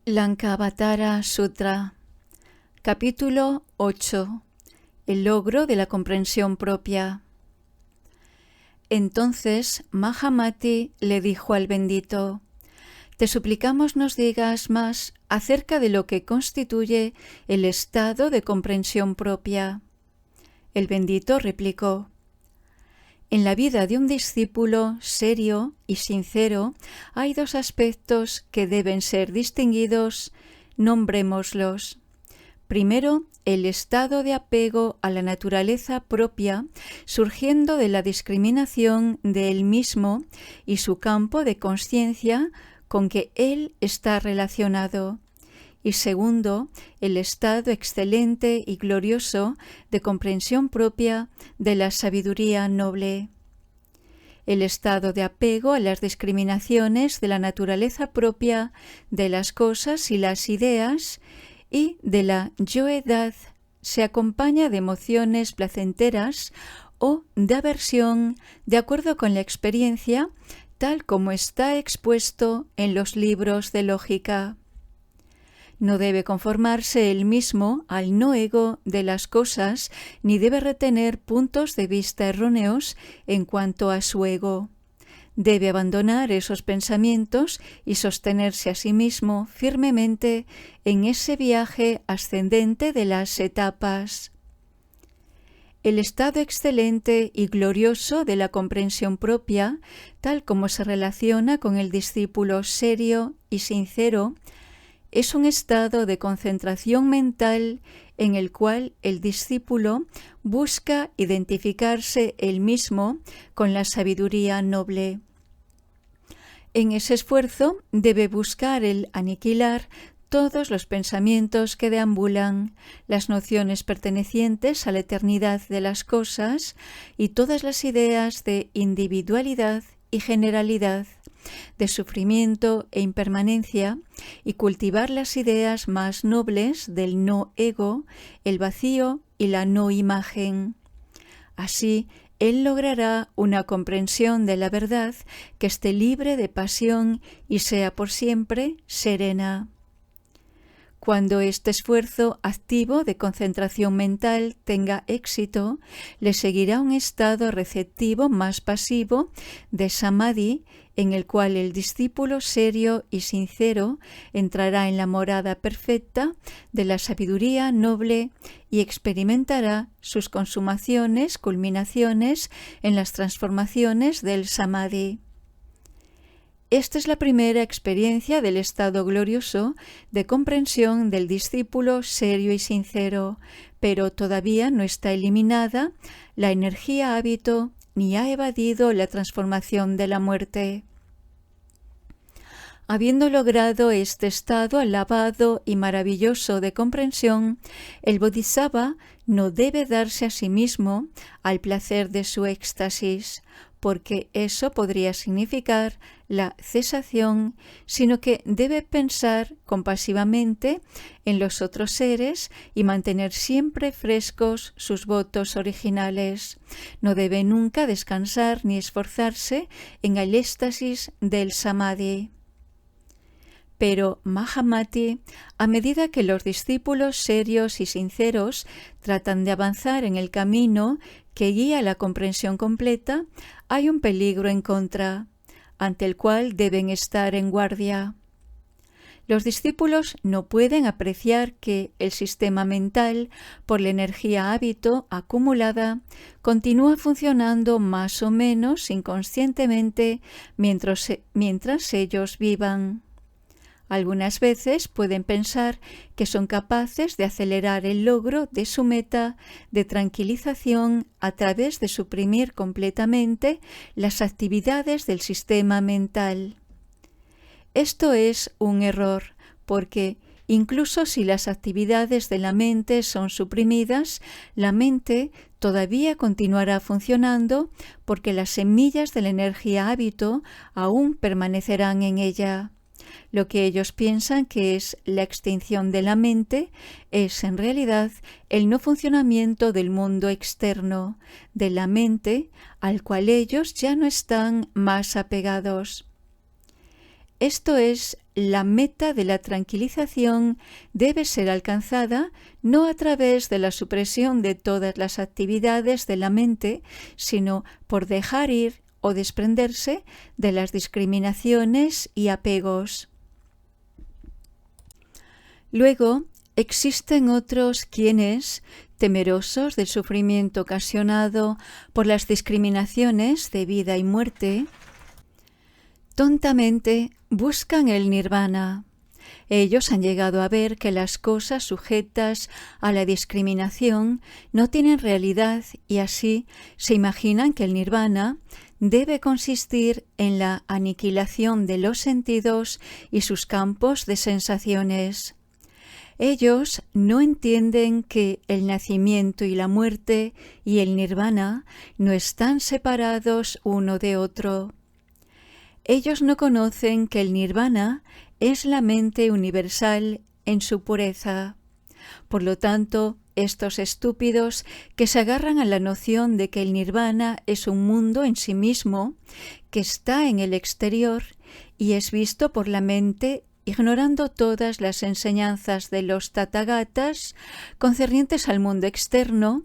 Lankavatara Sutra, capítulo 8. El logro de la comprensión propia. Entonces Mahamati le dijo al bendito: «Te suplicamos nos digas más acerca de lo que constituye el estado de comprensión propia». El bendito replicó: «En la vida de un discípulo serio y sincero hay dos aspectos que deben ser distinguidos, nombrémoslos. Primero, el estado de apego a la naturaleza propia, surgiendo de la discriminación de él mismo y su campo de conciencia con que él está relacionado. Y segundo, el estado excelente y glorioso de comprensión propia de la sabiduría noble. El estado de apego a las discriminaciones de la naturaleza propia de las cosas y las ideas y de la yoedad se acompaña de emociones placenteras o de aversión de acuerdo con la experiencia, tal como está expuesto en los libros de lógica. No debe conformarse él mismo al no ego de las cosas, ni debe retener puntos de vista erróneos en cuanto a su ego. Debe abandonar esos pensamientos y sostenerse a sí mismo firmemente en ese viaje ascendente de las etapas. El estado excelente y glorioso de la comprensión propia, tal como se relaciona con el discípulo serio y sincero, es un estado de concentración mental en el cual el discípulo busca identificarse él mismo con la sabiduría noble. En ese esfuerzo debe buscar el aniquilar todos los pensamientos que deambulan, las nociones pertenecientes a la eternidad de las cosas y todas las ideas de individualidad y generalidad, de sufrimiento e impermanencia, y cultivar las ideas más nobles del no ego, el vacío y la no imagen. Así, él logrará una comprensión de la verdad que esté libre de pasión y sea por siempre serena. Cuando este esfuerzo activo de concentración mental tenga éxito, le seguirá un estado receptivo más pasivo de samadhi, en el cual el discípulo serio y sincero entrará en la morada perfecta de la sabiduría noble y experimentará sus consumaciones, culminaciones en las transformaciones del samadhi. Esta es la primera experiencia del estado glorioso de comprensión del discípulo serio y sincero, pero todavía no está eliminada la energía hábito ni ha evadido la transformación de la muerte. Habiendo logrado este estado alabado y maravilloso de comprensión, el Bodhisattva no debe darse a sí mismo al placer de su éxtasis, porque eso podría significar la cesación, sino que debe pensar compasivamente en los otros seres y mantener siempre frescos sus votos originales. No debe nunca descansar ni esforzarse en el éxtasis del samadhi. Pero Mahamati, a medida que los discípulos serios y sinceros tratan de avanzar en el camino que guía a la comprensión completa, hay un peligro en contra, ante el cual deben estar en guardia. Los discípulos no pueden apreciar que el sistema mental, por la energía hábito acumulada, continúa funcionando más o menos inconscientemente mientras ellos vivan. Algunas veces pueden pensar que son capaces de acelerar el logro de su meta de tranquilización a través de suprimir completamente las actividades del sistema mental. Esto es un error, porque incluso si las actividades de la mente son suprimidas, la mente todavía continuará funcionando porque las semillas de la energía hábito aún permanecerán en ella. Lo que ellos piensan que es la extinción de la mente es en realidad el no funcionamiento del mundo externo, de la mente, al cual ellos ya no están más apegados. Esto es la meta de la tranquilización debe ser alcanzada no a través de la supresión de todas las actividades de la mente, sino por dejar ir o desprenderse de las discriminaciones y apegos. Luego, existen otros quienes, temerosos del sufrimiento ocasionado por las discriminaciones de vida y muerte, tontamente buscan el nirvana. Ellos han llegado a ver que las cosas sujetas a la discriminación no tienen realidad y así se imaginan que el nirvana debe consistir en la aniquilación de los sentidos y sus campos de sensaciones. Ellos no entienden que el nacimiento y la muerte y el nirvana no están separados uno de otro. Ellos no conocen que el nirvana es la mente universal en su pureza. Por lo tanto, estos estúpidos que se agarran a la noción de que el nirvana es un mundo en sí mismo, que está en el exterior y es visto por la mente, ignorando todas las enseñanzas de los Tathagatas concernientes al mundo externo,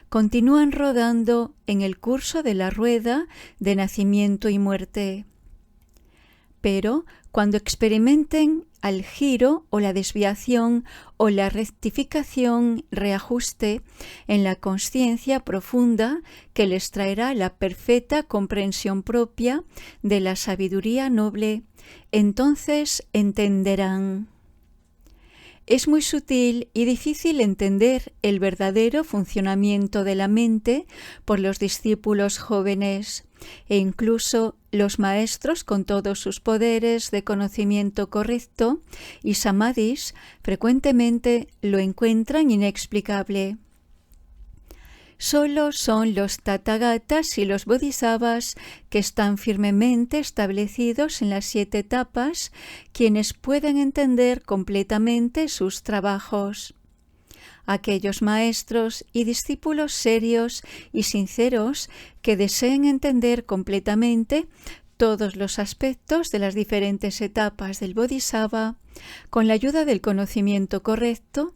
continúan rodando en el curso de la rueda de nacimiento y muerte. Pero cuando experimenten al giro o la desviación o la rectificación, reajuste en la consciencia profunda que les traerá la perfecta comprensión propia de la sabiduría noble, entonces entenderán. Es muy sutil y difícil entender el verdadero funcionamiento de la mente por los discípulos jóvenes, e incluso los maestros con todos sus poderes de conocimiento correcto y samadhis frecuentemente lo encuentran inexplicable. Solo son los Tathagatas y los Bodhisattvas que están firmemente establecidos en las 7 etapas quienes pueden entender completamente sus trabajos. Aquellos maestros y discípulos serios y sinceros que deseen entender completamente todos los aspectos de las diferentes etapas del Bodhisattva, con la ayuda del conocimiento correcto,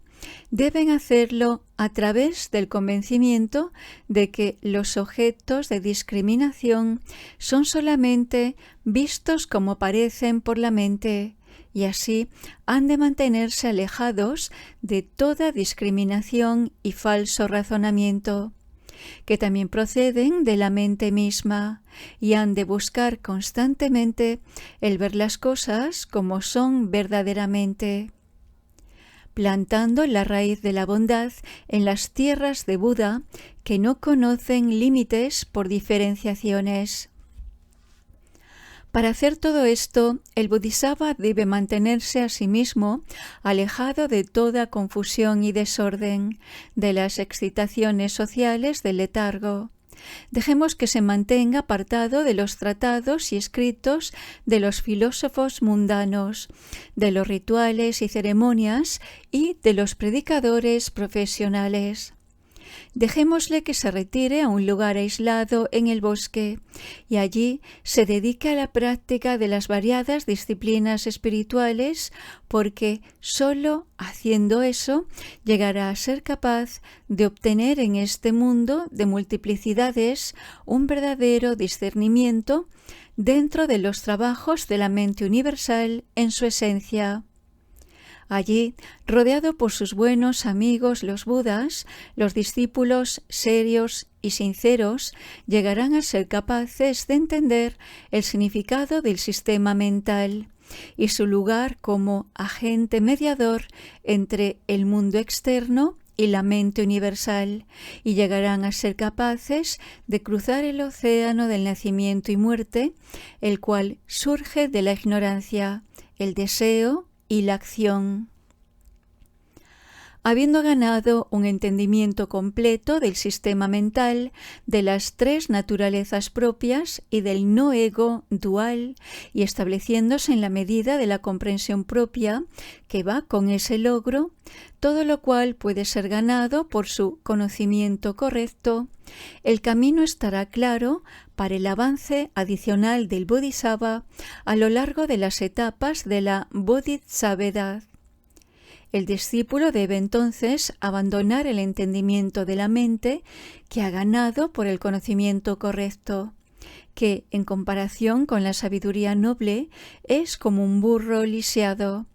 deben hacerlo a través del convencimiento de que los objetos de discriminación son solamente vistos como parecen por la mente, y así han de mantenerse alejados de toda discriminación y falso razonamiento, que también proceden de la mente misma, y han de buscar constantemente el ver las cosas como son verdaderamente, plantando la raíz de la bondad en las tierras de Buda que no conocen límites por diferenciaciones. Para hacer todo esto, el Bodhisattva debe mantenerse a sí mismo alejado de toda confusión y desorden, de las excitaciones sociales del letargo. Dejemos que se mantenga apartado de los tratados y escritos de los filósofos mundanos, de los rituales y ceremonias y de los predicadores profesionales. Dejémosle que se retire a un lugar aislado en el bosque y allí se dedique a la práctica de las variadas disciplinas espirituales, porque sólo haciendo eso llegará a ser capaz de obtener en este mundo de multiplicidades un verdadero discernimiento dentro de los trabajos de la mente universal en su esencia. Allí, rodeado por sus buenos amigos los Budas, los discípulos serios y sinceros llegarán a ser capaces de entender el significado del sistema mental y su lugar como agente mediador entre el mundo externo y la mente universal, y llegarán a ser capaces de cruzar el océano del nacimiento y muerte, el cual surge de la ignorancia, el deseo y la acción. habiendo ganado un entendimiento completo del sistema mental, de las tres naturalezas propias y del no ego dual, y estableciéndose en la medida de la comprensión propia que va con ese logro, todo lo cual puede ser ganado por su conocimiento correcto, el camino estará claro para el avance adicional del Bodhisattva a lo largo de las etapas de la Bodhisattvedad. El discípulo debe entonces abandonar el entendimiento de la mente que ha ganado por el conocimiento correcto, que, en comparación con la sabiduría noble, es como un burro lisiado,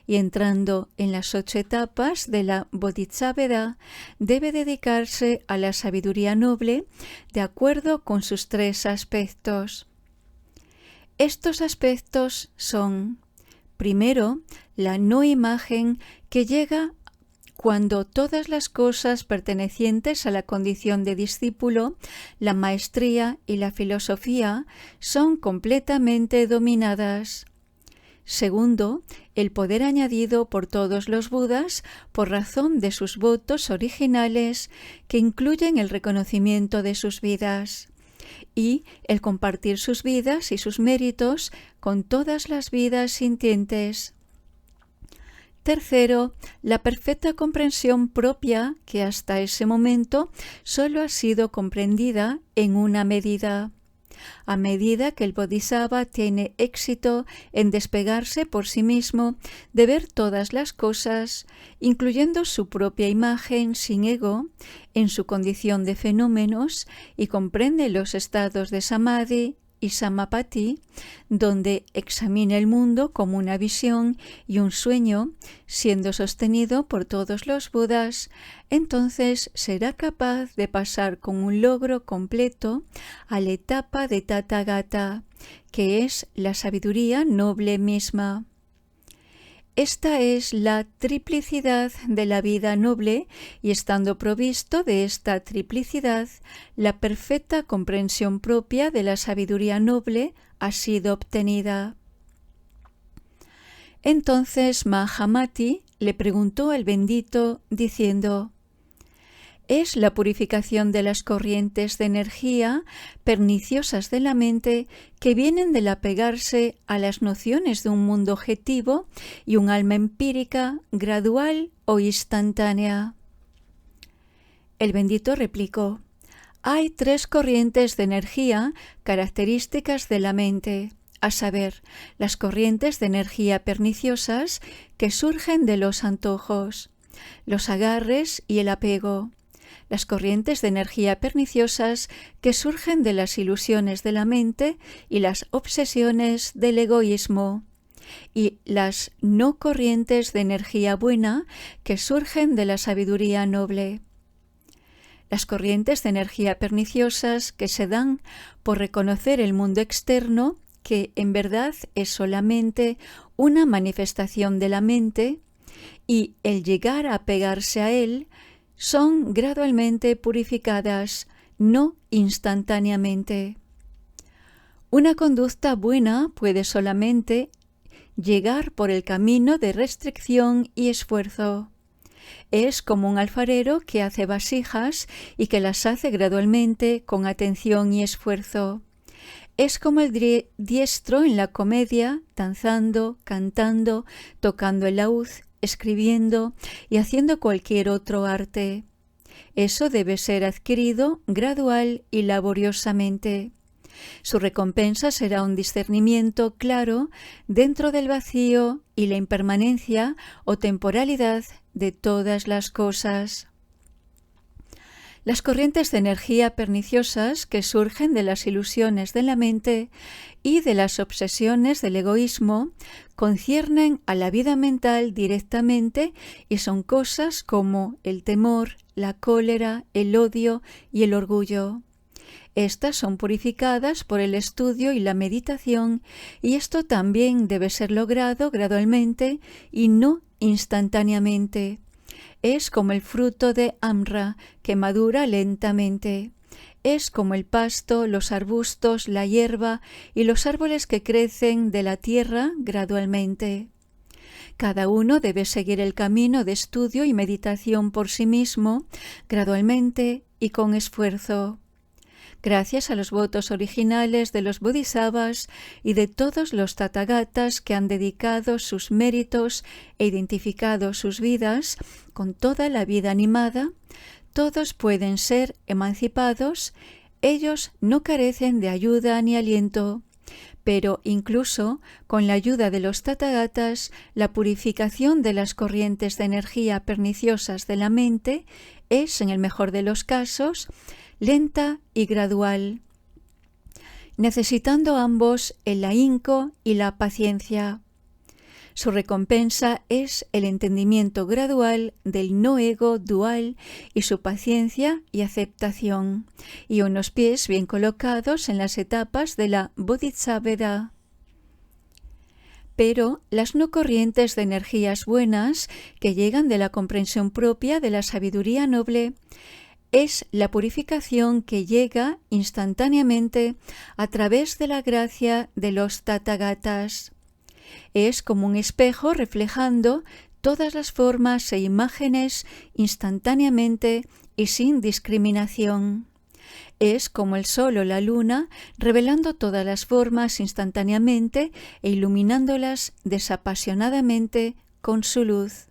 y entrando en las 8 etapas de la Bodhisattvedad, debe dedicarse a la sabiduría noble de acuerdo con sus 3 aspectos. Estos aspectos son: primero, la no imagen que llega cuando todas las cosas pertenecientes a la condición de discípulo, la maestría y la filosofía son completamente dominadas. Segundo, el poder añadido por todos los Budas por razón de sus votos originales que incluyen el reconocimiento de sus vidas y el compartir sus vidas y sus méritos con todas las vidas sintientes. Tercero, la perfecta comprensión propia que hasta ese momento solo ha sido comprendida en una medida. A medida que el Bodhisattva tiene éxito en despegarse por sí mismo de ver todas las cosas, incluyendo su propia imagen sin ego, en su condición de fenómenos, y comprende los estados de Samadhi y Samapati, donde examina el mundo como una visión y un sueño, siendo sostenido por todos los Budas, entonces será capaz de pasar con un logro completo a la etapa de Tathagata, que es la sabiduría noble misma. Esta es la triplicidad de la vida noble, y estando provisto de esta triplicidad, la perfecta comprensión propia de la sabiduría noble ha sido obtenida. Entonces Mahamati le preguntó al bendito diciendo: ¿es la purificación de las corrientes de energía perniciosas de la mente que vienen del apegarse a las nociones de un mundo objetivo y un alma empírica, gradual o instantánea? El bendito replicó: hay 3 corrientes de energía características de la mente, a saber, las corrientes de energía perniciosas que surgen de los antojos, los agarres y el apego, las corrientes de energía perniciosas que surgen de las ilusiones de la mente y las obsesiones del egoísmo, y las no corrientes de energía buena que surgen de la sabiduría noble. Las corrientes de energía perniciosas que se dan por reconocer el mundo externo, que en verdad es solamente una manifestación de la mente, y el llegar a pegarse a él, son gradualmente purificadas, no instantáneamente. Una conducta buena puede solamente llegar por el camino de restricción y esfuerzo. Es como un alfarero que hace vasijas y que las hace gradualmente con atención y esfuerzo. Es como el diestro en la comedia, danzando, cantando, tocando el laúd, escribiendo y haciendo cualquier otro arte. Eso debe ser adquirido gradual y laboriosamente. Su recompensa será un discernimiento claro dentro del vacío y la impermanencia o temporalidad de todas las cosas. Las corrientes de energía perniciosas que surgen de las ilusiones de la mente y de las obsesiones del egoísmo conciernen a la vida mental directamente y son cosas como el temor, la cólera, el odio y el orgullo. Estas son purificadas por el estudio y la meditación, y esto también debe ser logrado gradualmente y no instantáneamente. Es como el fruto de Amra, que madura lentamente. Es como el pasto, los arbustos, la hierba y los árboles que crecen de la tierra gradualmente. Cada uno debe seguir el camino de estudio y meditación por sí mismo, gradualmente y con esfuerzo. Gracias a los votos originales de los bodhisattvas y de todos los tathagatas que han dedicado sus méritos e identificado sus vidas con toda la vida animada, todos pueden ser emancipados. Ellos no carecen de ayuda ni aliento, pero incluso con la ayuda de los tathagatas, la purificación de las corrientes de energía perniciosas de la mente es, en el mejor de los casos, lenta y gradual, necesitando ambos el ahínco y la paciencia. Su recompensa es el entendimiento gradual del no-ego dual y su paciencia y aceptación, y unos pies bien colocados en las etapas de la bodhisattva. Pero las no corrientes de energías buenas que llegan de la comprensión propia de la sabiduría noble es la purificación que llega instantáneamente a través de la gracia de los tathagatas. Es como un espejo reflejando todas las formas e imágenes instantáneamente y sin discriminación. Es como el sol o la luna revelando todas las formas instantáneamente e iluminándolas desapasionadamente con su luz.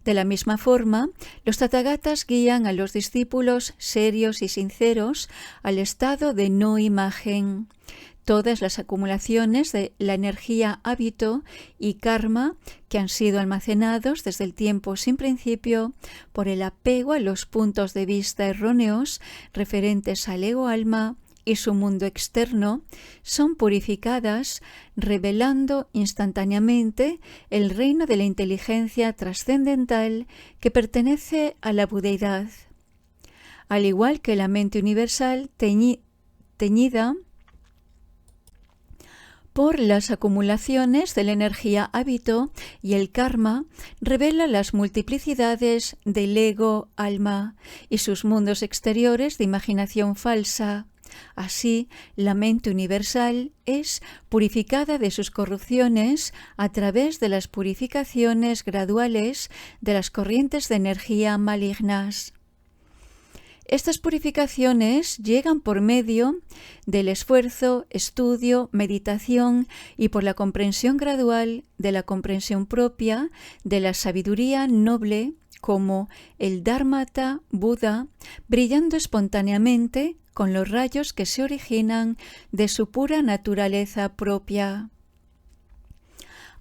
De la misma forma, los tathagatas guían a los discípulos serios y sinceros al estado de no imagen. Todas las acumulaciones de la energía hábito y karma que han sido almacenados desde el tiempo sin principio por el apego a los puntos de vista erróneos referentes al ego-alma y su mundo externo, son purificadas, revelando instantáneamente el reino de la inteligencia trascendental que pertenece a la budeidad. Al igual que la mente universal teñida por las acumulaciones de la energía hábito y el karma, revela las multiplicidades del ego-alma y sus mundos exteriores de imaginación falsa. Así, la mente universal es purificada de sus corrupciones a través de las purificaciones graduales de las corrientes de energía malignas. Estas purificaciones llegan por medio del esfuerzo, estudio, meditación y por la comprensión gradual de la comprensión propia de la sabiduría noble como el Dharmata Buda, brillando espontáneamente con los rayos que se originan de su pura naturaleza propia.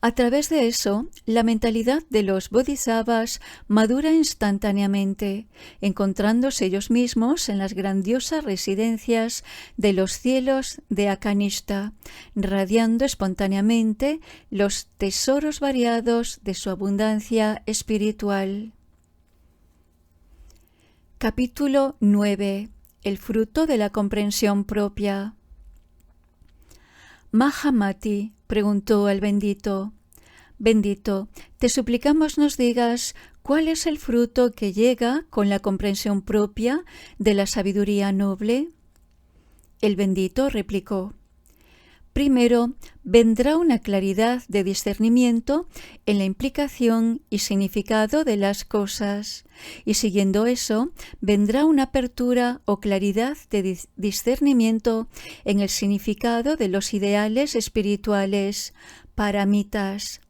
A través de eso, la mentalidad de los bodhisattvas madura instantáneamente, encontrándose ellos mismos en las grandiosas residencias de los cielos de Akanishta, radiando espontáneamente los tesoros variados de su abundancia espiritual. Capítulo 9. El fruto de la comprensión propia. Mahamati preguntó al bendito: Bendito, te suplicamos nos digas cuál es el fruto que llega con la comprensión propia de la sabiduría noble. El bendito replicó: Primero, vendrá una claridad de discernimiento en la implicación y significado de las cosas, y siguiendo eso, vendrá una apertura o claridad de discernimiento en el significado de los ideales espirituales, paramitas.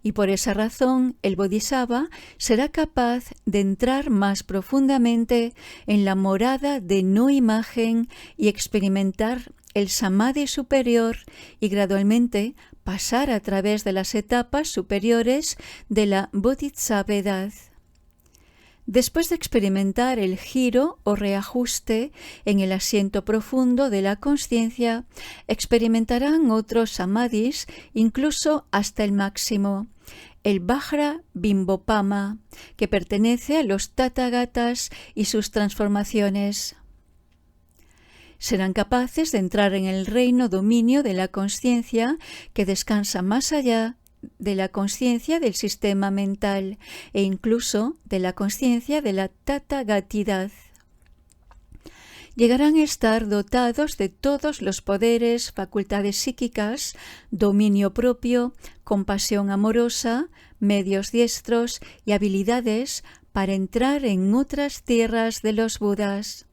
Y por esa razón el bodhisattva será capaz de entrar más profundamente en la morada de no imagen y experimentar el samadhi superior y gradualmente pasar a través de las etapas superiores de la bodhisattvedad. Después de experimentar el giro o reajuste en el asiento profundo de la consciencia, experimentarán otros samadhis, incluso hasta el máximo, el Vajra Bimbopama, que pertenece a los tathagatas y sus transformaciones. Serán capaces de entrar en el reino dominio de la consciencia que descansa más allá de la consciencia del sistema mental e incluso de la consciencia de la tathagatidad. llegarán a estar dotados de todos los poderes, facultades psíquicas, dominio propio, compasión amorosa, medios diestros y habilidades para entrar en otras tierras de los Budas.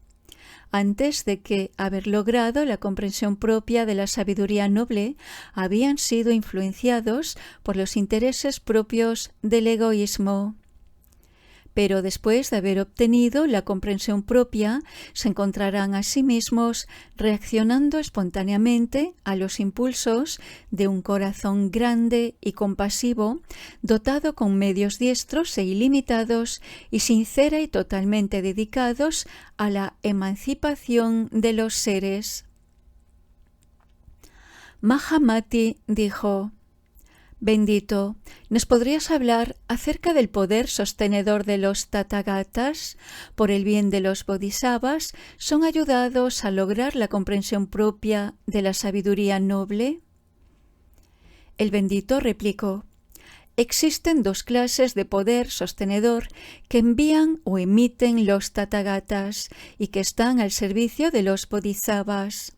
Antes de que haber logrado la comprensión propia de la sabiduría noble, habían sido influenciados por los intereses propios del egoísmo. Pero después de haber obtenido la comprensión propia, se encontrarán a sí mismos reaccionando espontáneamente a los impulsos de un corazón grande y compasivo, dotado con medios diestros e ilimitados y sincera y totalmente dedicados a la emancipación de los seres. Mahamati dijo: Bendito, ¿nos podrías hablar acerca del poder sostenedor de los Tathagatas? Por el bien de los Bodhisattvas, ¿son ayudados a lograr la comprensión propia de la sabiduría noble? El bendito replicó: Existen dos clases de poder sostenedor que envían o emiten los Tathagatas y que están al servicio de los Bodhisattvas.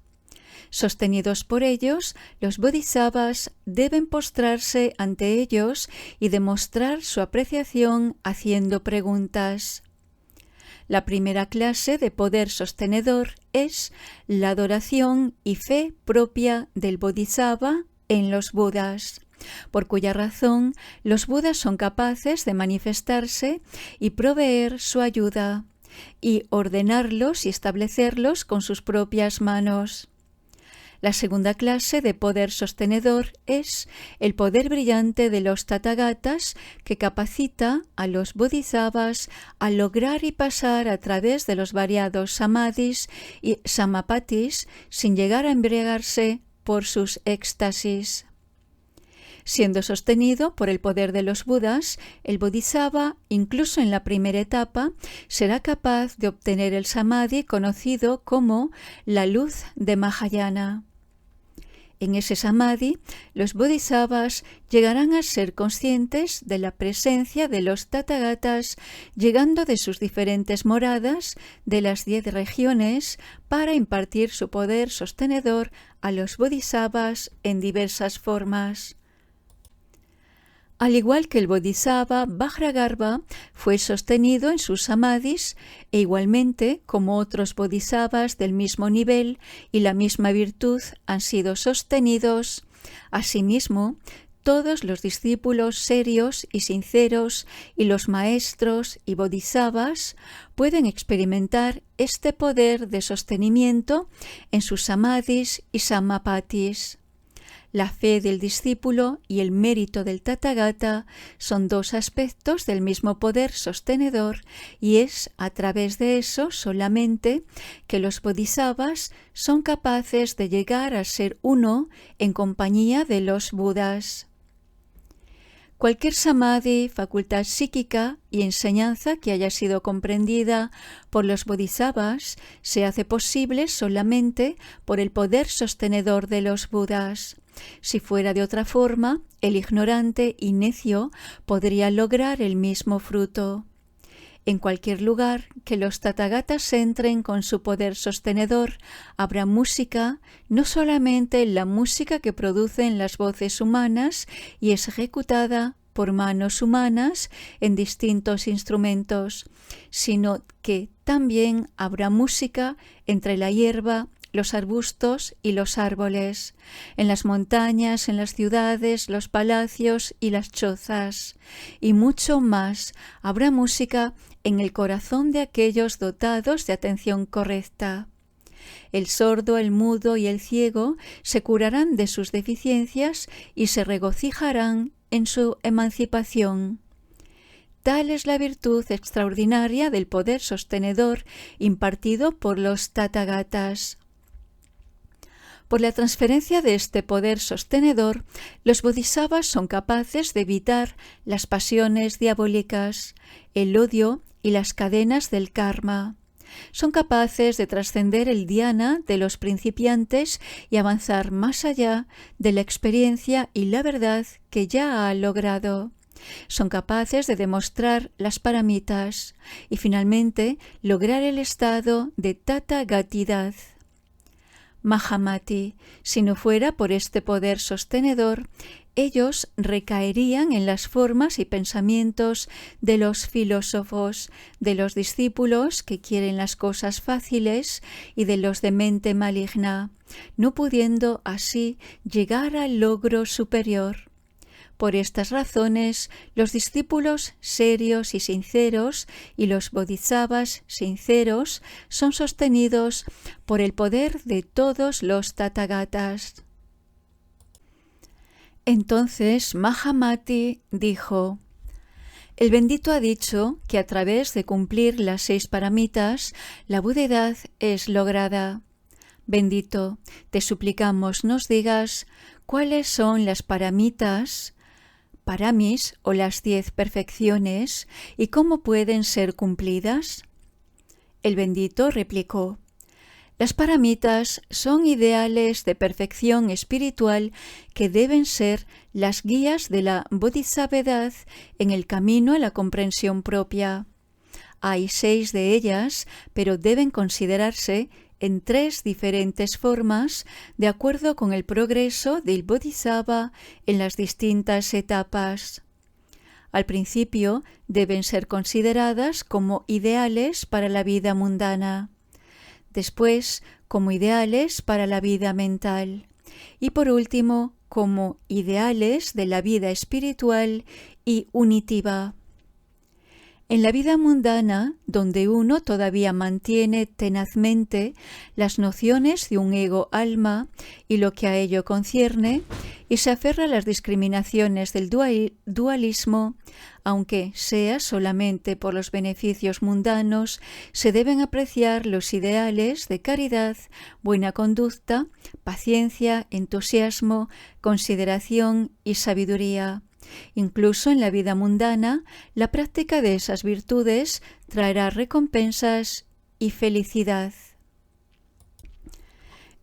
Sostenidos por ellos, los bodhisattvas deben postrarse ante ellos y demostrar su apreciación haciendo preguntas. La primera clase de poder sostenedor es la adoración y fe propia del bodhisattva en los Budas, por cuya razón los Budas son capaces de manifestarse y proveer su ayuda, y ordenarlos y establecerlos con sus propias manos. La segunda clase de poder sostenedor es el poder brillante de los Tathagatas, que capacita a los bodhisattvas a lograr y pasar a través de los variados samadhis y samapatis sin llegar a embriagarse por sus éxtasis. Siendo sostenido por el poder de los Budas, el bodhisattva, incluso en la primera etapa, será capaz de obtener el samadhi conocido como la luz de Mahayana. En ese samadhi, los bodhisattvas llegarán a ser conscientes de la presencia de los Tathagatas, llegando de sus diferentes moradas de las 10 regiones para impartir su poder sostenedor a los bodhisattvas en diversas formas. Al igual que el bodhisattva Vajragarbha fue sostenido en sus samadhis, e igualmente como otros bodhisattvas del mismo nivel y la misma virtud han sido sostenidos, asimismo, todos los discípulos serios y sinceros y los maestros y bodhisattvas pueden experimentar este poder de sostenimiento en sus samadhis y samapatis. La fe del discípulo y el mérito del Tathagata son dos aspectos del mismo poder sostenedor, y es a través de eso solamente que los bodhisattvas son capaces de llegar a ser uno en compañía de los Budas. Cualquier samadhi, facultad psíquica y enseñanza que haya sido comprendida por los bodhisattvas se hace posible solamente por el poder sostenedor de los Budas. Si fuera de otra forma, el ignorante y necio podría lograr el mismo fruto. En cualquier lugar que los Tathagatas entren con su poder sostenedor, habrá música, no solamente la música que producen las voces humanas y es ejecutada por manos humanas en distintos instrumentos, sino que también habrá música entre la hierba, los arbustos y los árboles, en las montañas, en las ciudades, los palacios y las chozas, y mucho más. Habrá música en el corazón de aquellos dotados de atención correcta. El sordo, el mudo y el ciego se curarán de sus deficiencias y se regocijarán en su emancipación. Tal es la virtud extraordinaria del poder sostenedor impartido por los Tathagatas. Por la transferencia de este poder sostenedor, los bodhisattvas son capaces de evitar las pasiones diabólicas, el odio y las cadenas del karma. Son capaces de trascender el dhyana de los principiantes y avanzar más allá de la experiencia y la verdad que ya ha logrado. Son capaces de demostrar las paramitas y finalmente lograr el estado de Tathagatidad. Mahamati, si no fuera por este poder sostenedor, ellos recaerían en las formas y pensamientos de los filósofos, de los discípulos que quieren las cosas fáciles y de los de mente maligna, no pudiendo así llegar al logro superior. Por estas razones, los discípulos serios y sinceros y los bodhisattvas sinceros son sostenidos por el poder de todos los Tathagatas. Entonces Mahamati dijo: el bendito ha dicho que a través de cumplir las 6 paramitas, la budeidad es lograda. Bendito, te suplicamos nos digas cuáles son las paramitas, paramis o las 10 perfecciones, y cómo pueden ser cumplidas. El bendito replicó: las paramitas son ideales de perfección espiritual que deben ser las guías de la bodhisattvedad en el camino a la comprensión propia. Hay 6 de ellas, pero deben considerarse en 3 diferentes formas de acuerdo con el progreso del bodhisattva en las distintas etapas. Al principio deben ser consideradas como ideales para la vida mundana, después como ideales para la vida mental y por último como ideales de la vida espiritual y unitiva. En la vida mundana, donde uno todavía mantiene tenazmente las nociones de un ego-alma y lo que a ello concierne, y se aferra a las discriminaciones del dualismo, aunque sea solamente por los beneficios mundanos, se deben apreciar los ideales de caridad, buena conducta, paciencia, entusiasmo, consideración y sabiduría. Incluso en la vida mundana, la práctica de esas virtudes traerá recompensas y felicidad.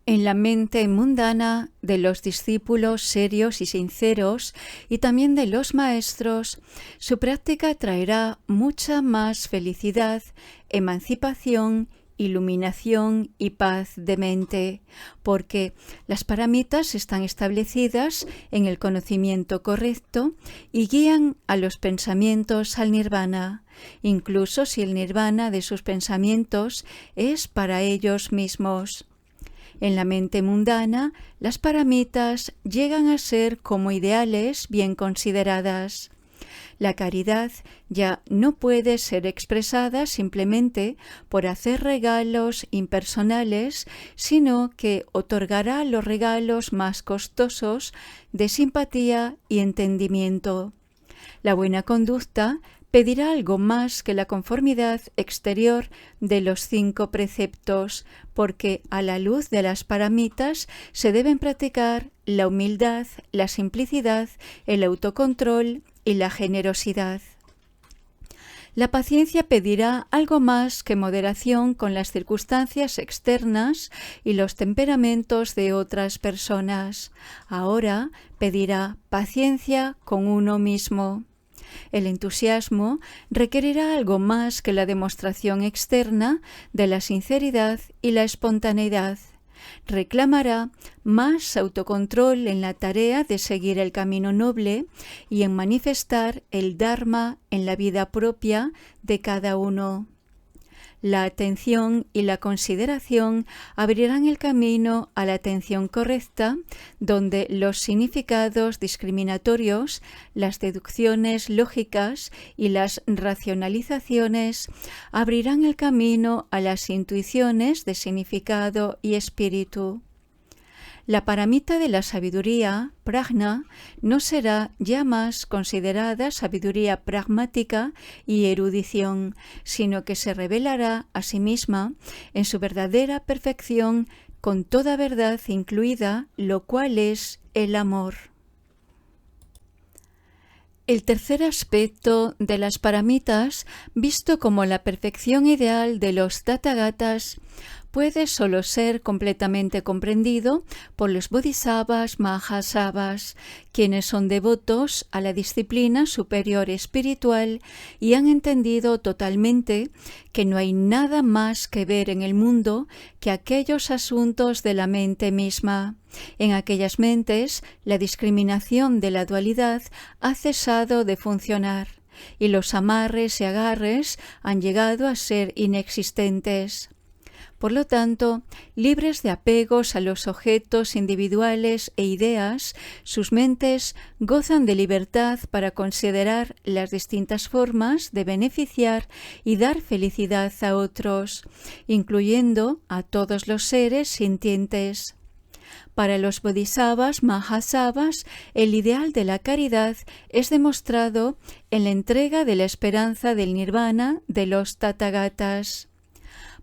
En la mente mundana de los discípulos serios y sinceros y también de los maestros, su práctica traerá mucha más felicidad, emancipación, iluminación y paz de mente, porque las paramitas están establecidas en el conocimiento correcto y guían a los pensamientos al nirvana, incluso si el nirvana de sus pensamientos es para ellos mismos. En la mente mundana, las paramitas llegan a ser como ideales bien consideradas. La caridad ya no puede ser expresada simplemente por hacer regalos impersonales, sino que otorgará los regalos más costosos de simpatía y entendimiento. La buena conducta pedirá algo más que la conformidad exterior de los 5 preceptos, porque a la luz de las paramitas se deben practicar la humildad, la simplicidad, el autocontrol y la generosidad. La paciencia pedirá algo más que moderación con las circunstancias externas y los temperamentos de otras personas. Ahora pedirá paciencia con uno mismo. El entusiasmo requerirá algo más que la demostración externa de la sinceridad y la espontaneidad. Reclamará más autocontrol en la tarea de seguir el camino noble y en manifestar el Dharma en la vida propia de cada uno. La atención y la consideración abrirán el camino a la atención correcta, donde los significados discriminatorios, las deducciones lógicas y las racionalizaciones abrirán el camino a las intuiciones de significado y espíritu. La paramita de la sabiduría, prajna, no será ya más considerada sabiduría pragmática y erudición, sino que se revelará a sí misma en su verdadera perfección, con toda verdad incluida, lo cual es el amor. El tercer aspecto de las paramitas, visto como la perfección ideal de los Tathagatas, puede solo ser completamente comprendido por los bodhisattvas mahasattvas, quienes son devotos a la disciplina superior espiritual y han entendido totalmente que no hay nada más que ver en el mundo que aquellos asuntos de la mente misma. En aquellas mentes, la discriminación de la dualidad ha cesado de funcionar, y los amarres y agarres han llegado a ser inexistentes. Por lo tanto, libres de apegos a los objetos individuales e ideas, sus mentes gozan de libertad para considerar las distintas formas de beneficiar y dar felicidad a otros, incluyendo a todos los seres sintientes. Para los bodhisattvas mahasattvas, el ideal de la caridad es demostrado en la entrega de la esperanza del nirvana de los tathagatas,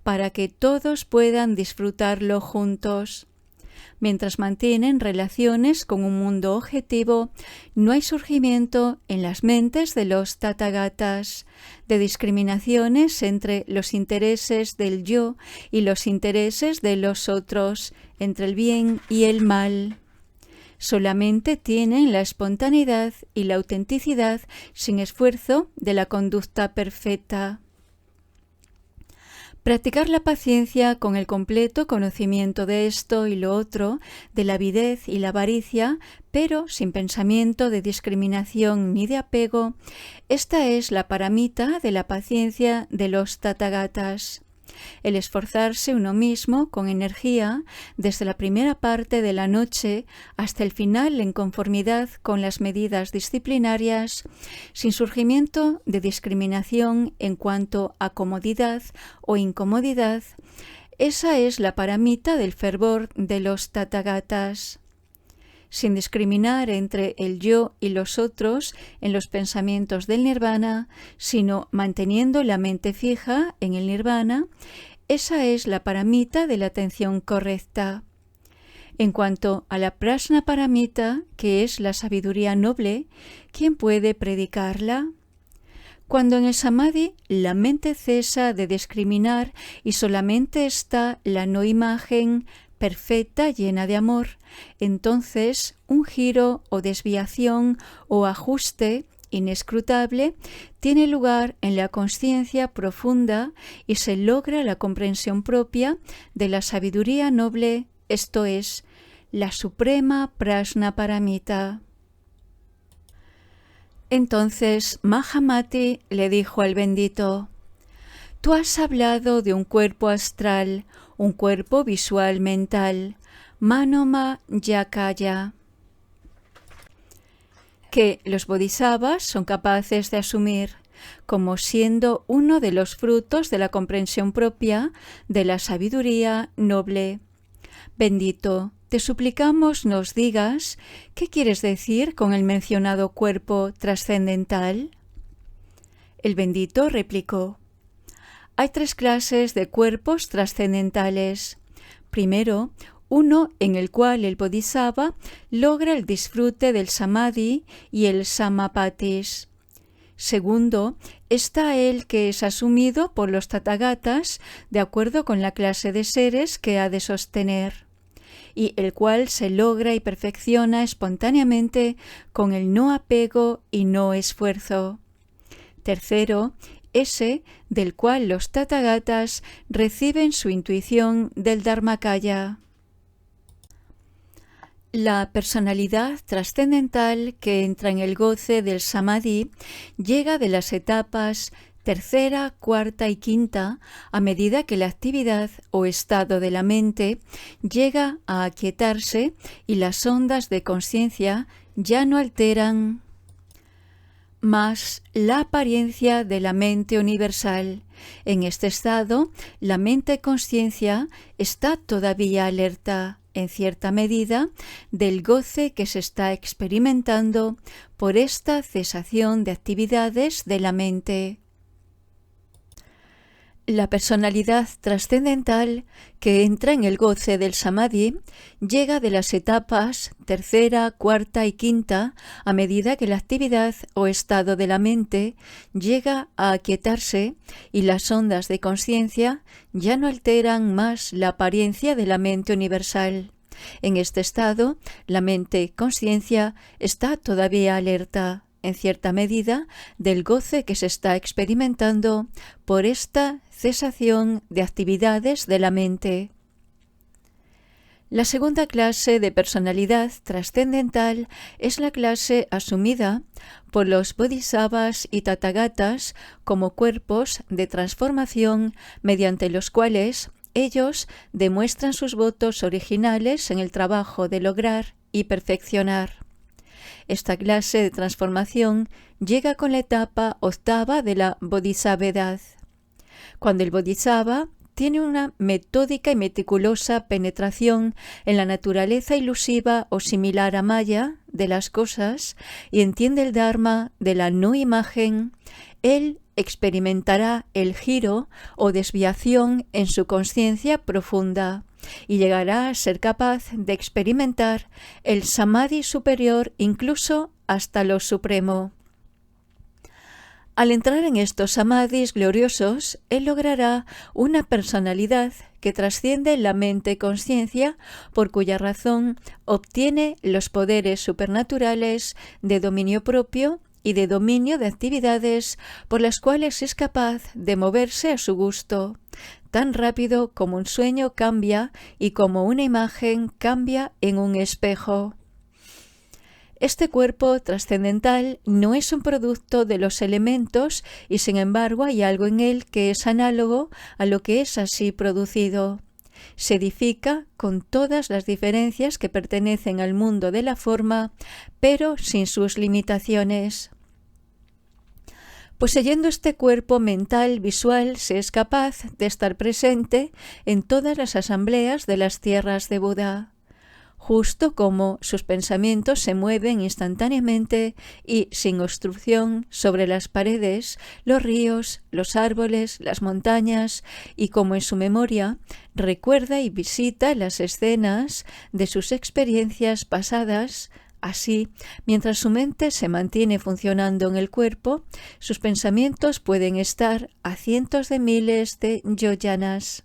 para que todos puedan disfrutarlo juntos. Mientras mantienen relaciones con un mundo objetivo, no hay surgimiento en las mentes de los tathagatas de discriminaciones entre los intereses del yo y los intereses de los otros, entre el bien y el mal. Solamente tienen la espontaneidad y la autenticidad sin esfuerzo de la conducta perfecta. Practicar la paciencia con el completo conocimiento de esto y lo otro, de la avidez y la avaricia, pero sin pensamiento de discriminación ni de apego, esta es la paramita de la paciencia de los tathagatas. El esforzarse uno mismo con energía desde la primera parte de la noche hasta el final en conformidad con las medidas disciplinarias, sin surgimiento de discriminación en cuanto a comodidad o incomodidad, esa es la paramita del fervor de los tathagatas. Sin discriminar entre el yo y los otros en los pensamientos del nirvana, sino manteniendo la mente fija en el nirvana, esa es la paramita de la atención correcta. En cuanto a la prajna paramita, que es la sabiduría noble, ¿quién puede predicarla? Cuando en el samadhi la mente cesa de discriminar y solamente está la no imagen perfecta, llena de amor, entonces un giro o desviación o ajuste inescrutable tiene lugar en la consciencia profunda y se logra la comprensión propia de la sabiduría noble, esto es, la suprema prajna paramita. Entonces Mahamati le dijo al bendito: «Tú has hablado de un cuerpo astral, un cuerpo visual mental, Manoma Yakaya, que los bodhisattvas son capaces de asumir como siendo uno de los frutos de la comprensión propia de la sabiduría noble. Bendito, te suplicamos nos digas qué quieres decir con el mencionado cuerpo trascendental». El bendito replicó: «Hay tres clases de cuerpos trascendentales. Primero, uno en el cual el bodhisattva logra el disfrute del samadhi y el samapatis. Segundo, está el que es asumido por los tathagatas de acuerdo con la clase de seres que ha de sostener, y el cual se logra y perfecciona espontáneamente con el no apego y no esfuerzo. Tercero, ese del cual los tathagatas reciben su intuición del Dharmakaya». La personalidad trascendental que entra en el goce del samadhi llega de las etapas tercera, cuarta y quinta a medida que la actividad o estado de la mente llega a aquietarse y las ondas de consciencia ya no alteran más la apariencia de la mente universal. En este estado, la mente-consciencia está todavía alerta, en cierta medida, del goce que se está experimentando por esta cesación de actividades de la mente. La personalidad trascendental que entra en el goce del samadhi llega de las etapas tercera, cuarta y quinta a medida que la actividad o estado de la mente llega a aquietarse y las ondas de conciencia ya no alteran más la apariencia de la mente universal. En este estado, la mente-conciencia está todavía alerta, en cierta medida, del goce que se está experimentando por esta cesación de actividades de la mente. La segunda clase de personalidad trascendental es la clase asumida por los bodhisattvas y tathagatas como cuerpos de transformación mediante los cuales ellos demuestran sus votos originales en el trabajo de lograr y perfeccionar. Esta clase de transformación llega con la etapa octava de la bodhisattvedad, cuando el bodhisattva tiene una metódica y meticulosa penetración en la naturaleza ilusiva o similar a maya de las cosas y entiende el dharma de la no imagen, él experimentará el giro o desviación en su conciencia profunda y llegará a ser capaz de experimentar el samadhi superior incluso hasta lo supremo. Al entrar en estos samadhis gloriosos, él logrará una personalidad que trasciende la mente-conciencia, por cuya razón obtiene los poderes supernaturales de dominio propio y de dominio de actividades por las cuales es capaz de moverse a su gusto, tan rápido como un sueño cambia y como una imagen cambia en un espejo. Este cuerpo trascendental no es un producto de los elementos y sin embargo hay algo en él que es análogo a lo que es así producido. Se edifica con todas las diferencias que pertenecen al mundo de la forma, pero sin sus limitaciones. Poseyendo este cuerpo mental visual se es capaz de estar presente en todas las asambleas de las tierras de Buda, justo como sus pensamientos se mueven instantáneamente y sin obstrucción sobre las paredes, los ríos, los árboles, las montañas, y como en su memoria recuerda y visita las escenas de sus experiencias pasadas. Así, mientras su mente se mantiene funcionando en el cuerpo, sus pensamientos pueden estar a cientos de miles de yojanas.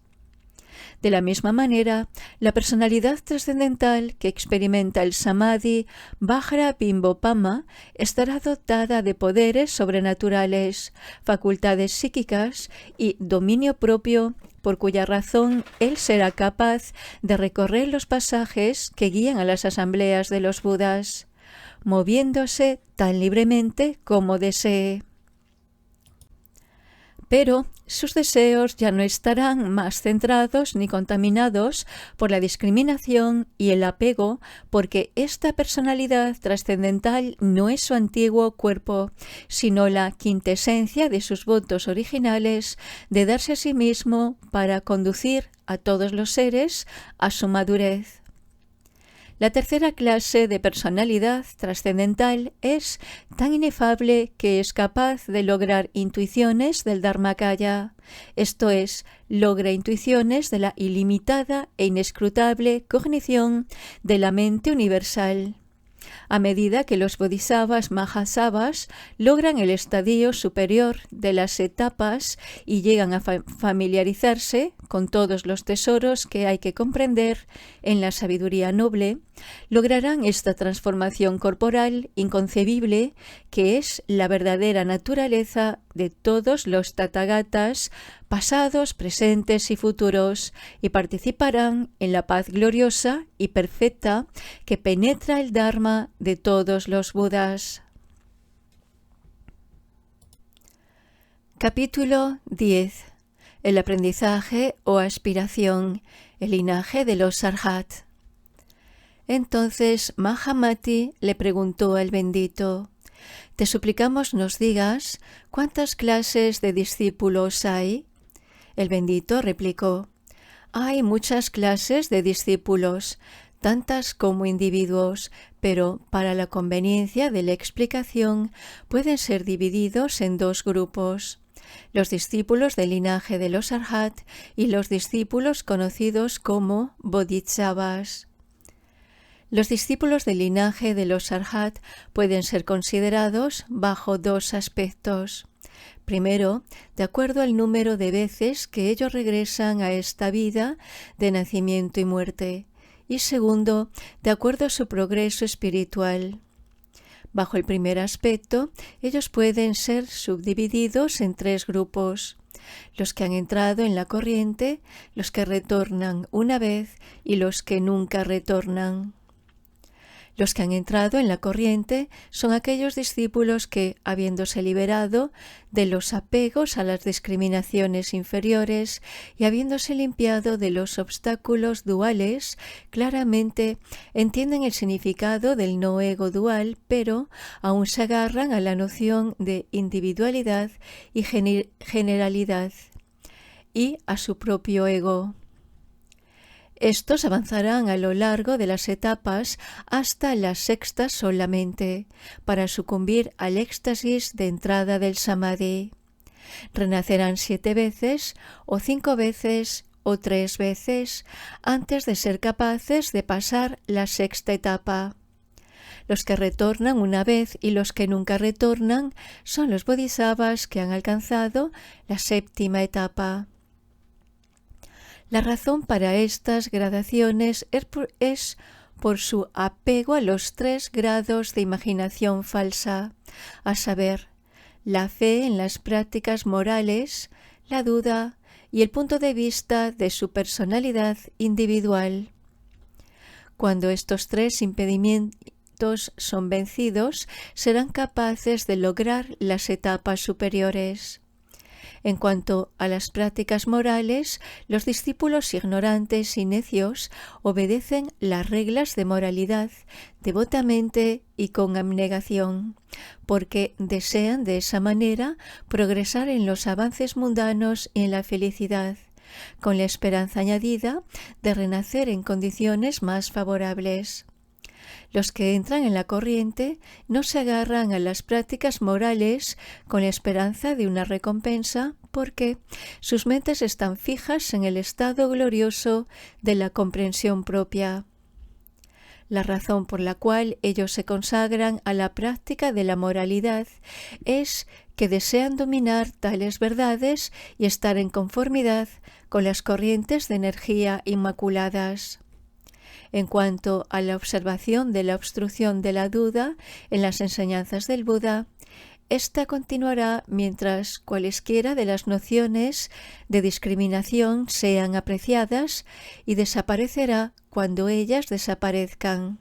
De la misma manera, la personalidad trascendental que experimenta el samadhi Vajrabimbhopama estará dotada de poderes sobrenaturales, facultades psíquicas y dominio propio, por cuya razón él será capaz de recorrer los pasajes que guían a las asambleas de los Budas, moviéndose tan libremente como desee. Pero sus deseos ya no estarán más centrados ni contaminados por la discriminación y el apego, porque esta personalidad trascendental no es su antiguo cuerpo, sino la quintesencia de sus votos originales de darse a sí mismo para conducir a todos los seres a su madurez. La tercera clase de personalidad trascendental es tan inefable que es capaz de lograr intuiciones del Dharmakaya, esto es, logra intuiciones de la ilimitada e inescrutable cognición de la mente universal. A medida que los bodhisattvas mahasattvas logran el estadio superior de las etapas y llegan a familiarizarse con todos los tesoros que hay que comprender en la sabiduría noble, lograrán esta transformación corporal inconcebible que es la verdadera naturaleza de todos los tathagatas pasados, presentes y futuros, y participarán en la paz gloriosa y perfecta que penetra el Dharma de todos los Budas. Capítulo 10. El aprendizaje o aspiración, el linaje de los Arhat. Entonces Mahamati le preguntó al bendito: «Te suplicamos nos digas cuántas clases de discípulos hay». El bendito replicó: «Hay muchas clases de discípulos, tantas como individuos, pero para la conveniencia de la explicación pueden ser divididos en dos grupos. los discípulos del linaje de los Arhat y los discípulos conocidos como Bodhisattvas. Los discípulos del linaje de los Arhat pueden ser considerados bajo dos aspectos. Primero, de acuerdo al número de veces que ellos regresan a esta vida de nacimiento y muerte. Y segundo, de acuerdo a su progreso espiritual. Bajo el primer aspecto, ellos pueden ser subdivididos en tres grupos: los que han entrado en la corriente, los que retornan una vez y los que nunca retornan. Los que han entrado en la corriente son aquellos discípulos que, habiéndose liberado de los apegos a las discriminaciones inferiores y habiéndose limpiado de los obstáculos duales, claramente entienden el significado del no ego dual, pero aún se agarran a la noción de individualidad y generalidad y a su propio ego. Estos avanzarán a lo largo de las etapas hasta la sexta solamente, para sucumbir al éxtasis de entrada del Samadhi. Renacerán 7 veces, o 5 veces, o 3 veces, antes de ser capaces de pasar la sexta etapa. Los que retornan una vez y los que nunca retornan son los bodhisattvas que han alcanzado la séptima etapa. La razón para estas gradaciones es por su apego a los 3 grados de imaginación falsa, a saber, la fe en las prácticas morales, la duda y el punto de vista de su personalidad individual. Cuando estos 3 impedimentos son vencidos, serán capaces de lograr las etapas superiores. En cuanto a las prácticas morales, los discípulos ignorantes y necios obedecen las reglas de moralidad devotamente y con abnegación, porque desean de esa manera progresar en los avances mundanos y en la felicidad, con la esperanza añadida de renacer en condiciones más favorables. Los que entran en la corriente no se agarran a las prácticas morales con la esperanza de una recompensa, porque sus mentes están fijas en el estado glorioso de la comprensión propia. La razón por la cual ellos se consagran a la práctica de la moralidad es que desean dominar tales verdades y estar en conformidad con las corrientes de energía inmaculadas. En cuanto a la observación de la obstrucción de la duda en las enseñanzas del Buda, esta continuará mientras cualesquiera de las nociones de discriminación sean apreciadas y desaparecerá cuando ellas desaparezcan.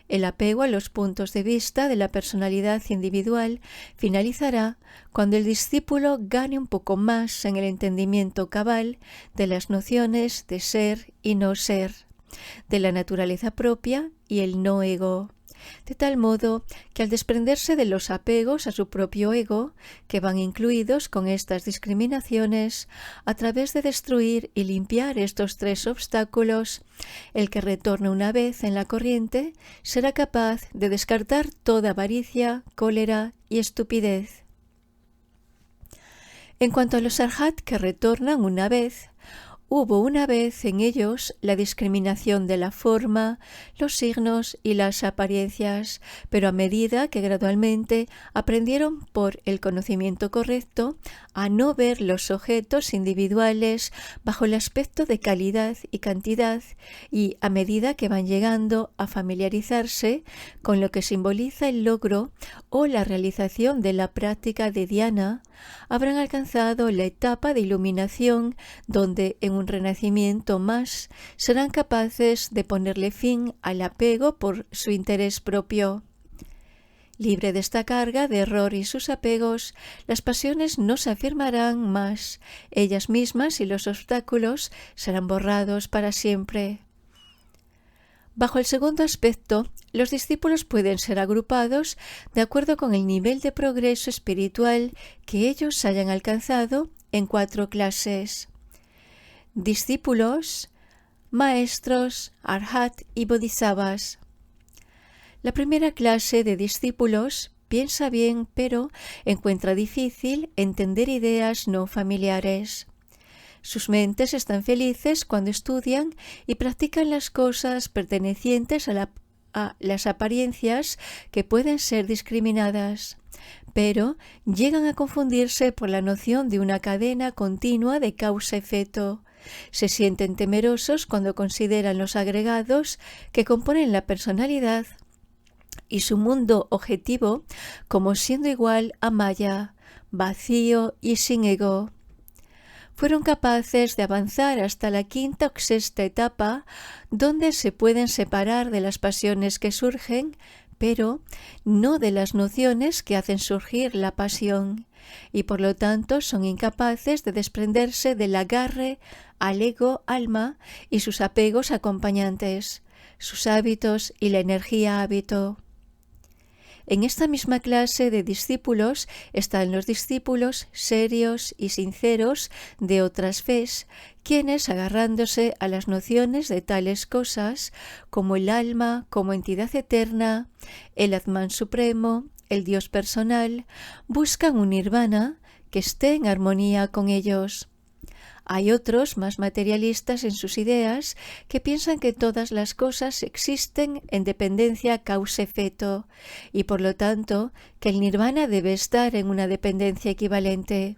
El apego a los puntos de vista de la personalidad individual finalizará cuando el discípulo gane un poco más en el entendimiento cabal de las nociones de ser y no ser, de la naturaleza propia y el no ego, de tal modo que al desprenderse de los apegos a su propio ego, que van incluidos con estas discriminaciones, a través de destruir y limpiar estos 3 obstáculos, el que retorna una vez en la corriente será capaz de descartar toda avaricia, cólera y estupidez. En cuanto a los arhat que retornan una vez, hubo una vez en ellos la discriminación de la forma, los signos y las apariencias, pero a medida que gradualmente aprendieron por el conocimiento correcto a no ver los objetos individuales bajo el aspecto de calidad y cantidad, y a medida que van llegando a familiarizarse con lo que simboliza el logro o la realización de la práctica de dhyana, habrán alcanzado la etapa de iluminación donde en un renacimiento más serán capaces de ponerle fin al apego por su interés propio. Libre de esta carga de error y sus apegos, las pasiones no se afirmarán más, ellas mismas y los obstáculos serán borrados para siempre. Bajo el segundo aspecto, los discípulos pueden ser agrupados de acuerdo con el nivel de progreso espiritual que ellos hayan alcanzado en 4 clases: discípulos, maestros, arhat y bodhisattvas. La primera clase de discípulos piensa bien, pero encuentra difícil entender ideas no familiares. Sus mentes están felices cuando estudian y practican las cosas pertenecientes a las apariencias que pueden ser discriminadas, pero llegan a confundirse por la noción de una cadena continua de causa-efecto. Se sienten temerosos cuando consideran los agregados que componen la personalidad y su mundo objetivo como siendo igual a Maya, vacío y sin ego. Fueron capaces de avanzar hasta la quinta o sexta etapa, donde se pueden separar de las pasiones que surgen, pero no de las nociones que hacen surgir la pasión, y por lo tanto son incapaces de desprenderse del agarre al ego alma y sus apegos acompañantes, sus hábitos y la energía hábito. En esta misma clase de discípulos están los discípulos serios y sinceros de otras fes, quienes, agarrándose a las nociones de tales cosas como el alma como entidad eterna, el Atman supremo, el Dios personal, buscan un nirvana que esté en armonía con ellos. Hay otros más materialistas en sus ideas que piensan que todas las cosas existen en dependencia causa-efecto y por lo tanto que el nirvana debe estar en una dependencia equivalente.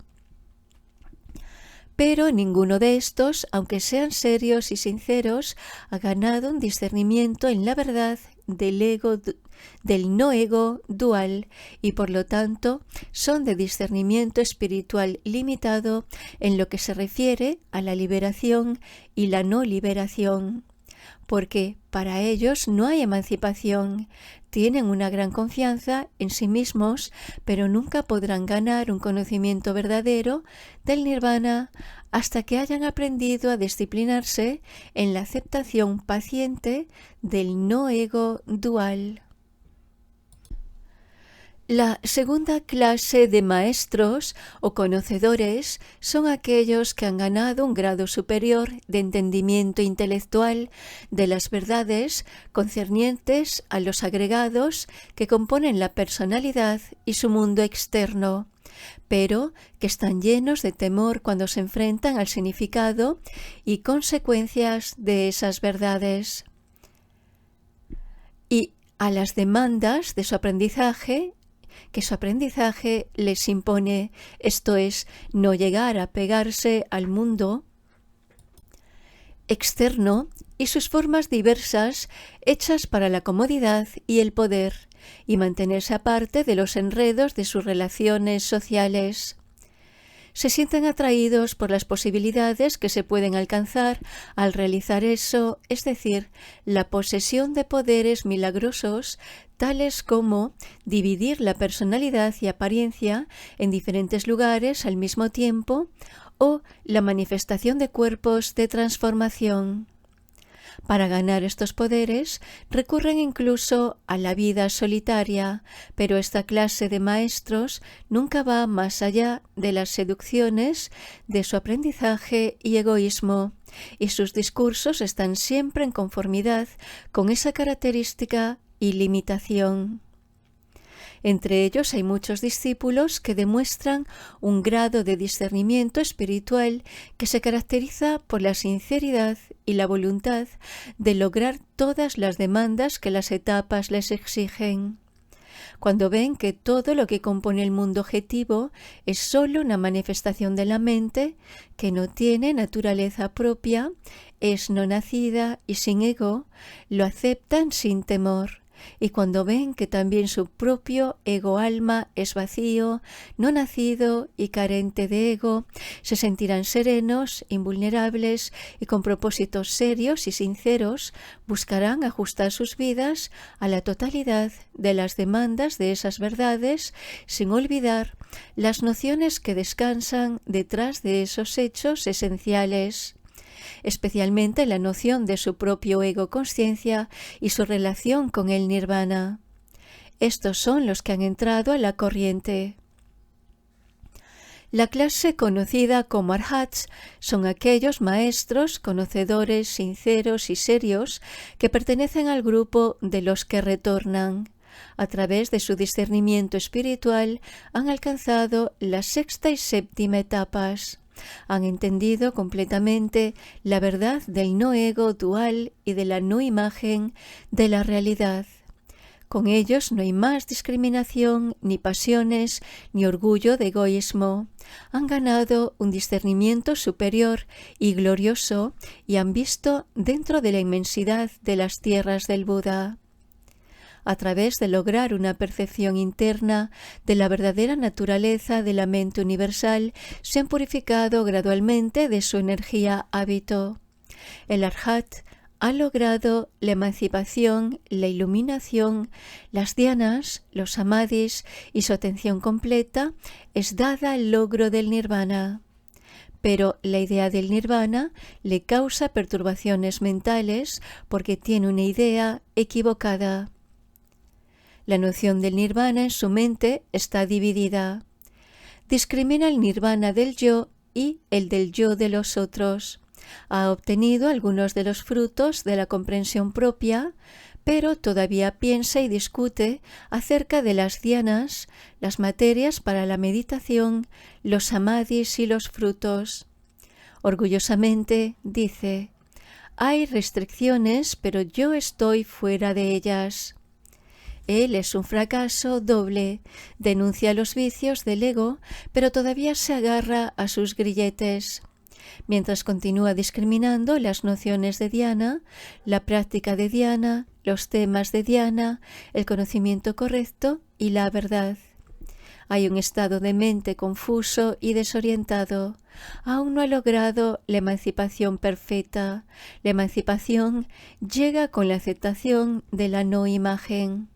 Pero ninguno de estos, aunque sean serios y sinceros, ha ganado un discernimiento en la verdad del no ego dual y por lo tanto son de discernimiento espiritual limitado en lo que se refiere a la liberación y la no liberación, porque para ellos no hay emancipación, tienen una gran confianza en sí mismos, pero nunca podrán ganar un conocimiento verdadero del nirvana hasta que hayan aprendido a disciplinarse en la aceptación paciente del no ego dual. La segunda clase de maestros o conocedores son aquellos que han ganado un grado superior de entendimiento intelectual de las verdades concernientes a los agregados que componen la personalidad y su mundo externo, pero que están llenos de temor cuando se enfrentan al significado y consecuencias de esas verdades y a las demandas de su aprendizaje que su aprendizaje les impone, esto es, no llegar a pegarse al mundo externo y sus formas diversas hechas para la comodidad y el poder, y mantenerse aparte de los enredos de sus relaciones sociales. Se sienten atraídos por las posibilidades que se pueden alcanzar al realizar eso, es decir, la posesión de poderes milagrosos, tales como dividir la personalidad y apariencia en diferentes lugares al mismo tiempo o la manifestación de cuerpos de transformación. Para ganar estos poderes recurren incluso a la vida solitaria, pero esta clase de maestros nunca va más allá de las seducciones de su aprendizaje y egoísmo, y sus discursos están siempre en conformidad con esa característica y limitación. Entre ellos hay muchos discípulos que demuestran un grado de discernimiento espiritual que se caracteriza por la sinceridad y la voluntad de lograr todas las demandas que las etapas les exigen. Cuando ven que todo lo que compone el mundo objetivo es sólo una manifestación de la mente, que no tiene naturaleza propia, es no nacida y sin ego, lo aceptan sin temor. Y cuando ven que también su propio ego-alma es vacío, no nacido y carente de ego, se sentirán serenos, invulnerables y con propósitos serios y sinceros, buscarán ajustar sus vidas a la totalidad de las demandas de esas verdades, sin olvidar las nociones que descansan detrás de esos hechos esenciales, especialmente la noción de su propio ego-consciencia y su relación con el nirvana. Estos son los que han entrado a la corriente. La clase conocida como arhats son aquellos maestros, conocedores, sinceros y serios que pertenecen al grupo de los que retornan. a través de su discernimiento espiritual, han alcanzado la sexta y séptima etapas. Han entendido completamente la verdad del no ego dual y de la no imagen de la realidad. Con ellos no hay más discriminación, ni pasiones, ni orgullo de egoísmo. Han ganado un discernimiento superior y glorioso y han visto dentro de la inmensidad de las tierras del Buda. A través de lograr una percepción interna de la verdadera naturaleza de la mente universal, se han purificado gradualmente de su energía hábito. El Arhat ha logrado la emancipación, la iluminación, las dhyanas, los samadhis y su atención completa es dada al logro del nirvana. Pero la idea del nirvana le causa perturbaciones mentales porque tiene una idea equivocada. La noción del nirvana en su mente está dividida. Discrimina el nirvana del yo y el del yo de los otros. Ha obtenido algunos de los frutos de la comprensión propia, pero todavía piensa y discute acerca de las dhyanas, las materias para la meditación, los samadhis y los frutos. Orgullosamente dice: hay restricciones, pero yo estoy fuera de ellas. Él es un fracaso doble, denuncia los vicios del ego, pero todavía se agarra a sus grilletes. Mientras continúa discriminando las nociones de dhyana, la práctica de dhyana, los temas de dhyana, el conocimiento correcto y la verdad. Hay un estado de mente confuso y desorientado. Aún no ha logrado la emancipación perfecta. La emancipación llega con la aceptación de la no imagen.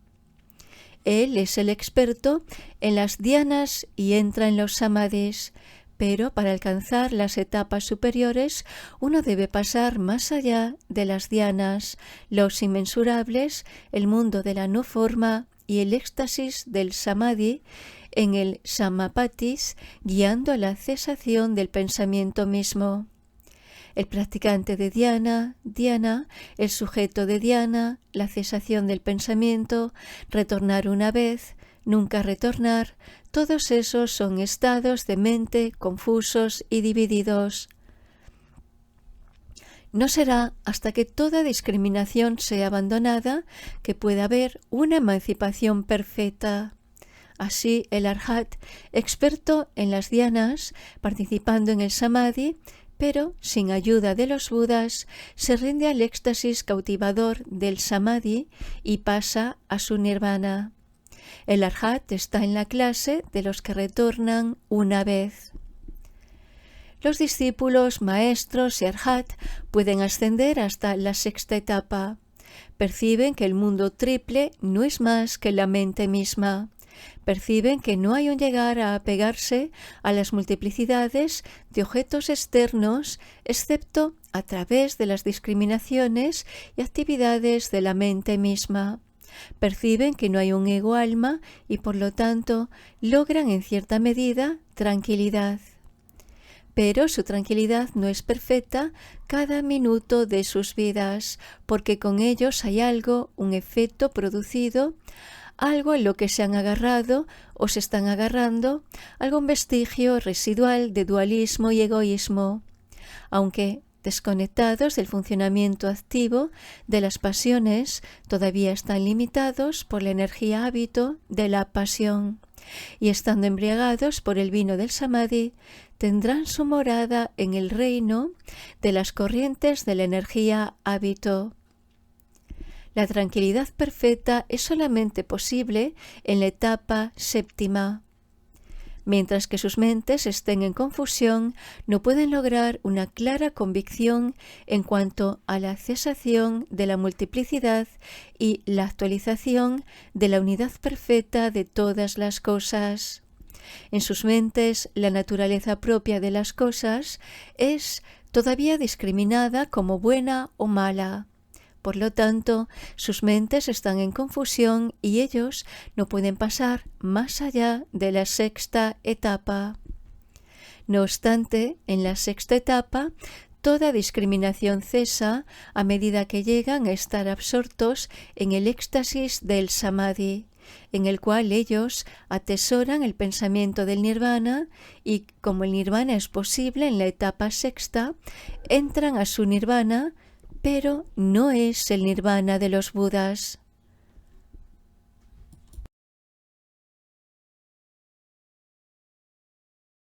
Él es el experto en las dhyanas y entra en los samadhis, pero para alcanzar las etapas superiores uno debe pasar más allá de las dhyanas, los inmensurables, el mundo de la no forma y el éxtasis del samadhi en el samapatis, guiando a la cesación del pensamiento mismo. El practicante de dhyana, el sujeto de dhyana, la cesación del pensamiento, retornar una vez, nunca retornar, todos esos son estados de mente confusos y divididos. No será hasta que toda discriminación sea abandonada que pueda haber una emancipación perfecta. Así el Arhat, experto en las dhyanas, participando en el samadhi, pero sin ayuda de los Budas, se rinde al éxtasis cautivador del samadhi y pasa a su nirvana. El Arhat está en la clase de los que retornan una vez. Los discípulos, maestros y Arhat pueden ascender hasta la sexta etapa. Perciben que el mundo triple no es más que la mente misma. Perciben que no hay un llegar a apegarse a las multiplicidades de objetos externos, excepto a través de las discriminaciones y actividades de la mente misma. Perciben que no hay un ego-alma y por lo tanto logran en cierta medida tranquilidad. Pero su tranquilidad no es perfecta cada minuto de sus vidas, porque con ellos hay algo, un efecto producido, algo en lo que se han agarrado o se están agarrando, algún vestigio residual de dualismo y egoísmo. Aunque desconectados del funcionamiento activo de las pasiones, todavía están limitados por la energía hábito de la pasión. Y estando embriagados por el vino del samadhi, tendrán su morada en el reino de las corrientes de la energía hábito. La tranquilidad perfecta es solamente posible en la etapa séptima. Mientras que sus mentes estén en confusión, no pueden lograr una clara convicción en cuanto a la cesación de la multiplicidad y la actualización de la unidad perfecta de todas las cosas. En sus mentes, la naturaleza propia de las cosas es todavía discriminada como buena o mala. Por lo tanto, sus mentes están en confusión y ellos no pueden pasar más allá de la sexta etapa. No obstante, en la sexta etapa, toda discriminación cesa a medida que llegan a estar absortos en el éxtasis del samadhi, en el cual ellos atesoran el pensamiento del nirvana y, como el nirvana es posible en la etapa sexta, entran a su nirvana, pero no es el nirvana de los Budas.